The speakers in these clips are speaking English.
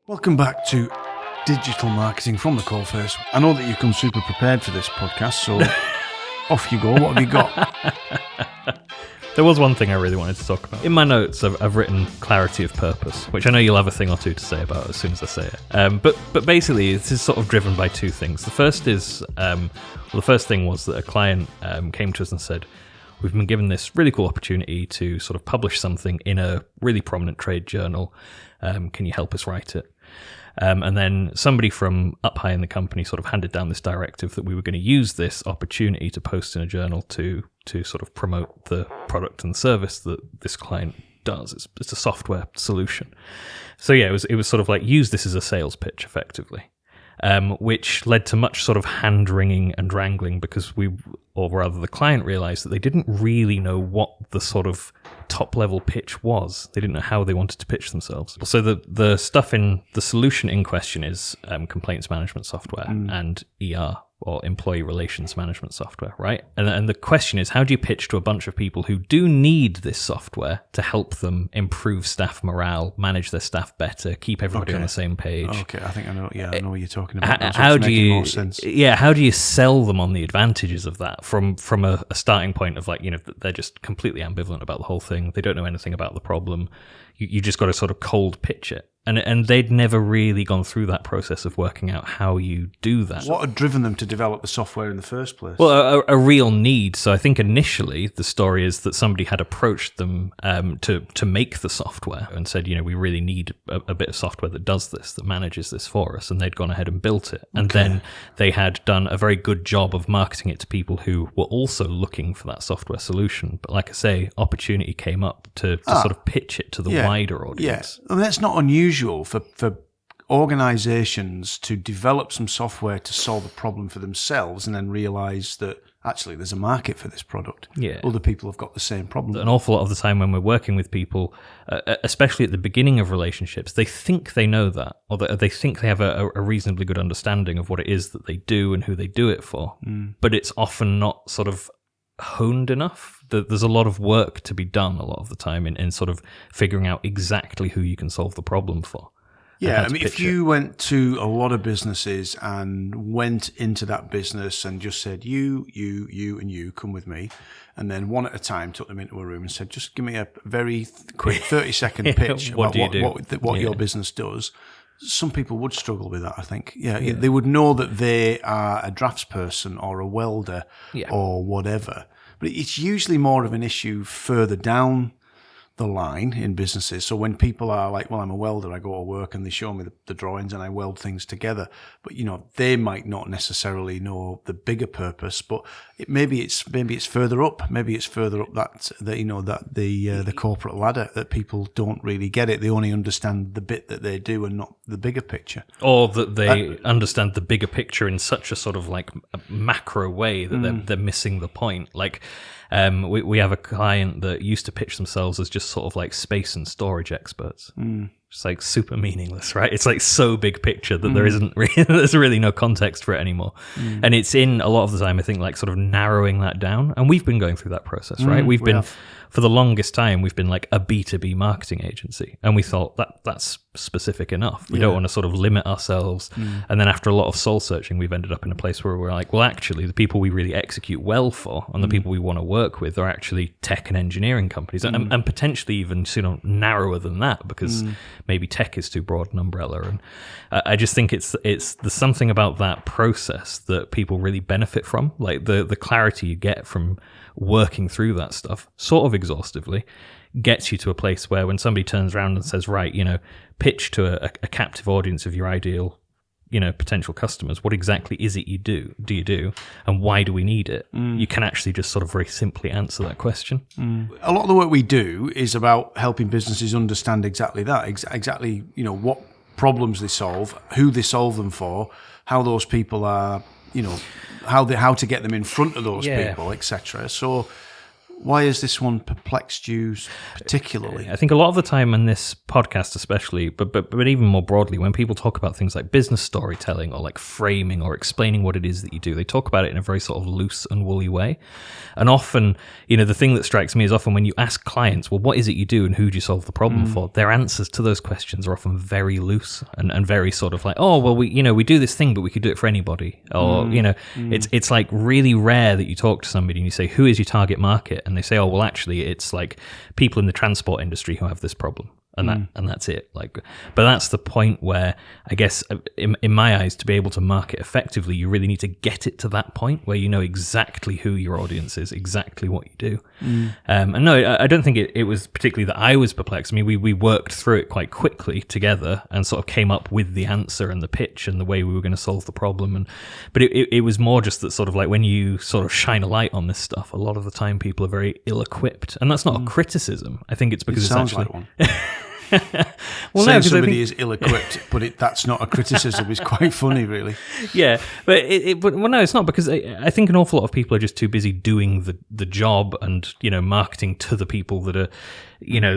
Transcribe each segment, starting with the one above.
Welcome back to Digital Marketing from the Coalface. I know that you come super prepared for this podcast, so off you go. What have you got? There was one thing I really wanted to talk about. In my notes, I've written clarity of purpose, which I know you'll have a thing or two to say about as soon as I say it. But basically, this is sort of driven by two things. The first is, the first thing was that a client came to us and said, we've been given this really cool opportunity to sort of publish something in a really prominent trade journal. Can you help us write it? And then somebody from up high in the company sort of handed down this directive that we were going to use this opportunity to post in a journal to sort of promote the product and service that this client does. It's a software solution. So yeah, it was sort of like use this as a sales pitch effectively, which led to much sort of hand-wringing and wrangling because the client realized that they didn't really know what the sort of top-level pitch was. They didn't know how they wanted to pitch themselves. So the stuff in the solution in question is complaints management software and ER, or employee relations management software, right? And the question is, how do you pitch to a bunch of people who do need this software to help them improve staff morale, manage their staff better, keep everybody on the same page? Okay, I think I know. Yeah, I know what you're talking about. How do you? More sense. Yeah, how do you sell them on the advantages of that from a starting point of like, you know, they're just completely ambivalent about the whole thing. They don't know anything about the problem. You just got to sort of cold pitch it. And they'd never really gone through that process of working out how you do that. What had driven them to develop the software in the first place? Well, a real need. So I think initially the story is that somebody had approached them to make the software and said, you know, we really need a bit of software that does this, that manages this for us. And they'd gone ahead and built it. And then they had done a very good job of marketing it to people who were also looking for that software solution. But like I say, opportunity came up to sort of pitch it to the wider audience. Yeah, I mean, that's not unusual for organizations to develop some software to solve a problem for themselves and then realize that actually there's a market for this product. Yeah. Other people have got the same problem. An awful lot of the time when we're working with people, especially at the beginning of relationships, they think they know that, or they think they have a reasonably good understanding of what it is that they do and who they do it for. But it's often not sort of honed enough. There's a lot of work to be done a lot of the time in sort of figuring out exactly who you can solve the problem for. Yeah, I mean, if you went to a lot of businesses and went into that business and just said, you, and you, come with me, and then one at a time took them into a room and said, just give me a very quick 30-second pitch about what your business does, some people would struggle with that, I think. Yeah, they would know that they are a draftsperson or a welder or whatever. But it's usually more of an issue further down the line in businesses. So when people are like, well, I'm a welder, I go to work and they show me the drawings and I weld things together. But, you know, they might not necessarily know the bigger purpose, but maybe it's further up. Maybe it's further up that the corporate ladder that people don't really get it. They only understand the bit that they do and not the bigger picture. Or that they understand the bigger picture in such a sort of like a macro way that they're missing the point. Like, we have a client that used to pitch themselves as just sort of like space and storage experts. It's like super meaningless, right? It's like so big picture that there's really no context for it anymore. And it's in a lot of the time, I think, like sort of narrowing that down. And we've been going through that process, right? We've been, for the longest time, we've been like a B2B marketing agency. And we thought that's specific enough. We don't want to sort of limit ourselves. And then after a lot of soul searching, we've ended up in a place where we're like, well, actually, the people we really execute well for and the people we want to work with are actually tech and engineering companies and potentially even, narrower than that because maybe tech is too broad an umbrella. And I just think there's something about that process that people really benefit from, like the clarity you get from working through that stuff sort of exhaustively gets you to a place where when somebody turns around and says, right, pitch to a captive audience of your ideal, potential customers, what exactly is it you do and why do we need it? You can actually just sort of very simply answer that question. A lot of the work we do is about helping businesses understand exactly that, exactly, what problems they solve, who they solve them for, how those people are, how to get them in front of those people, etc. So Why has this one perplexed you particularly? I think a lot of the time on this podcast especially, but even more broadly, when people talk about things like business storytelling or like framing or explaining what it is that you do, they talk about it in a very sort of loose and woolly way. And often, the thing that strikes me is often when you ask clients, well, what is it you do and who do you solve the problem for? Their answers to those questions are often very loose and very sort of like, oh, well, we do this thing, but we could do it for anybody. Or, it's like really rare that you talk to somebody and you say, who is your target market? And they say, oh, well, actually, it's like people in the transport industry who have this problem. And that's it. Like, but that's the point where I guess in my eyes, to be able to market effectively, you really need to get it to that point where you know exactly who your audience is, exactly what you do. And no, I don't think it was particularly that I was perplexed. I mean, we worked through it quite quickly together and sort of came up with the answer and the pitch and the way we were going to solve the problem. But it was more just that sort of like when you sort of shine a light on this stuff, a lot of the time people are very ill-equipped, and that's not a criticism. I think it's because it sounds like one. Well, saying somebody is ill-equipped, but that's not a criticism. It's quite funny, really. Yeah, but no, it's not, because I think an awful lot of people are just too busy doing the job and marketing to the people that are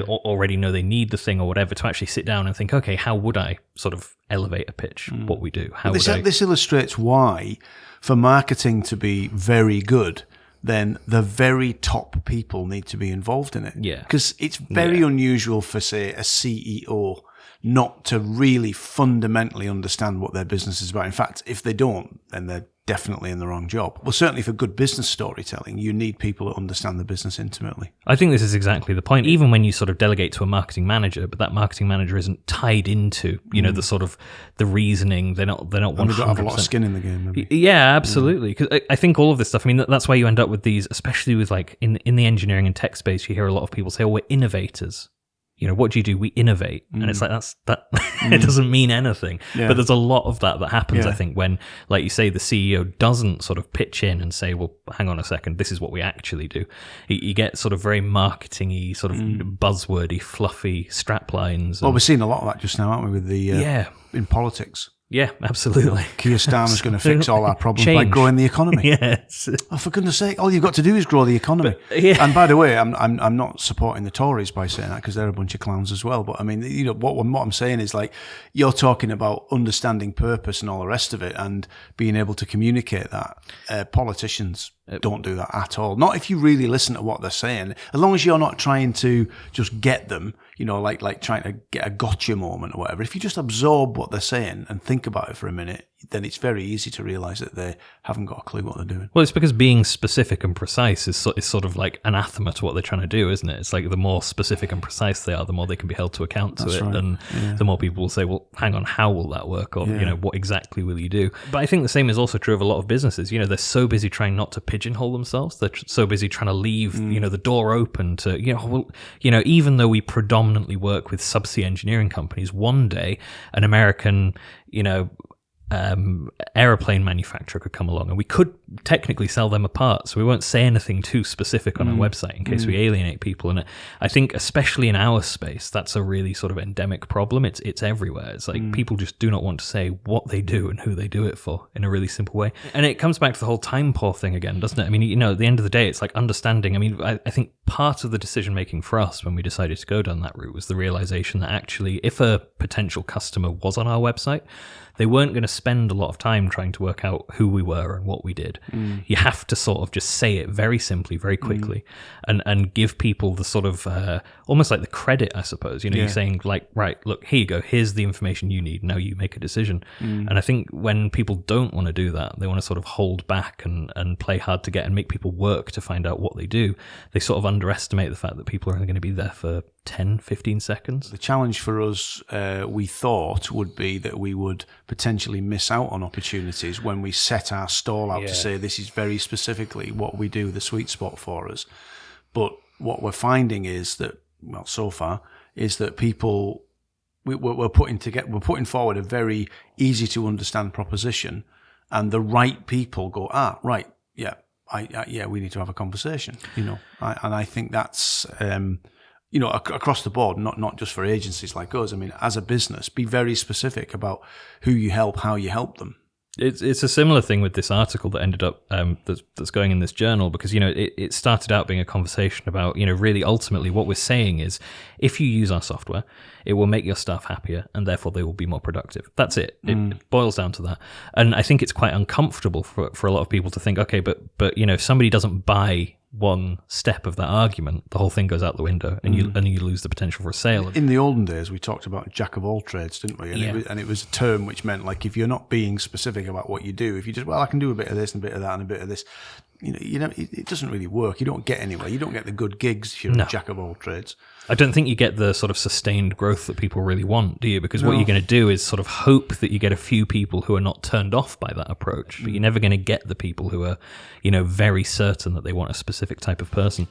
already know they need the thing or whatever, to actually sit down and think, okay, how would I sort of elevate a pitch? What we do? This illustrates why, for marketing to be very good, then the very top people need to be involved in it. Yeah. Because it's very unusual for, say, a CEO not to really fundamentally understand what their business is about. In fact, if they don't, then they're definitely in the wrong job. Well, certainly for good business storytelling, you need people that understand the business intimately. I think this is exactly the point. Even when you sort of delegate to a marketing manager, but that marketing manager isn't tied into, the sort of the reasoning. They're not 100%. And they don't have a lot of skin in the game, maybe. Yeah, absolutely. Because I think all of this stuff, I mean, that's why you end up with these, especially with like in the engineering and tech space, you hear a lot of people say, oh, we're innovators. What do? We innovate. And it's like, it doesn't mean anything. Yeah. But there's a lot of that happens, I think, when, like you say, the CEO doesn't sort of pitch in and say, well, hang on a second, this is what we actually do. You get sort of very marketing-y, sort of buzzwordy, fluffy strap lines. Well, we're seeing a lot of that just now, aren't we, with the in politics. Yeah, absolutely. Keir Starmer's going to fix all our problems by growing the economy. Yes. Oh, for goodness sake, all you've got to do is grow the economy. And by the way, I'm not supporting the Tories by saying that, because they're a bunch of clowns as well. But I mean, what I'm saying is, like, you're talking about understanding purpose and all the rest of it and being able to communicate that. Politicians don't do that at all. Not if you really listen to what they're saying. As long as you're not trying to just get them, like trying to get a gotcha moment or whatever. If you just absorb what they're saying and think about it for a minute, then it's very easy to realise that they haven't got a clue what they're doing. Well, it's because being specific and precise is sort of like anathema to what they're trying to do, isn't it? It's like the more specific and precise they are, the more they can be held to account to it. Right. And the more people will say, well, hang on, how will that work? Or, what exactly will you do? But I think the same is also true of a lot of businesses. They're so busy trying not to pigeonhole themselves. They're so busy trying to leave, the door open to, even though we predominantly work with subsea engineering companies, one day an American, aeroplane manufacturer could come along and we could technically sell them a part, so we won't say anything too specific on our website in case we alienate people. And I think especially in our space, that's a really sort of endemic problem. It's everywhere. It's like people just do not want to say what they do and who they do it for in a really simple way. And it comes back to the whole time poor thing again, doesn't it? I mean, at the end of the day, it's like understanding. I mean, I think part of the decision making for us when we decided to go down that route was the realization that actually if a potential customer was on our website, they weren't going to spend a lot of time trying to work out who we were and what we did. You have to sort of just say it very simply, very quickly, and give people the sort of almost like the credit, I suppose. You're saying like, right, look, here you go. Here's the information you need. Now you make a decision. And I think when people don't want to do that, they want to sort of hold back and play hard to get and make people work to find out what they do. They sort of underestimate the fact that people are only going to be there for 10, 15 seconds. The challenge for us, we thought, would be that we would potentially miss out on opportunities when we set our stall out to say this is very specifically what we do, the sweet spot for us. But what we're finding is that, well, so far, is that people, we're putting forward a very easy to understand proposition, and the right people go, right, we need to have a conversation, and I think that's, across the board, not just for agencies like us. I mean, as a business, be very specific about who you help, how you help them. It's a similar thing with this article that ended up that's going in this journal, because it started out being a conversation about really ultimately what we're saying is, if you use our software, it will make your staff happier and therefore they will be more productive. That's it. It boils down to that. And I think it's quite uncomfortable for a lot of people to think, okay, but if somebody doesn't buy one step of that argument, the whole thing goes out the window, and you lose the potential for a sale. In the olden days, we talked about jack of all trades, didn't we? And it was a term which meant, like, if you're not being specific about what you do, if you just, I can do a bit of this and a bit of that and a bit of this, it doesn't really work. You don't get anywhere. You don't get the good gigs if you're a jack of all trades. I don't think you get the sort of sustained growth that people really want, do you? Because what you're going to do is sort of hope that you get a few people who are not turned off by that approach, but you're never going to get the people who are, very certain that they want a specific type of person.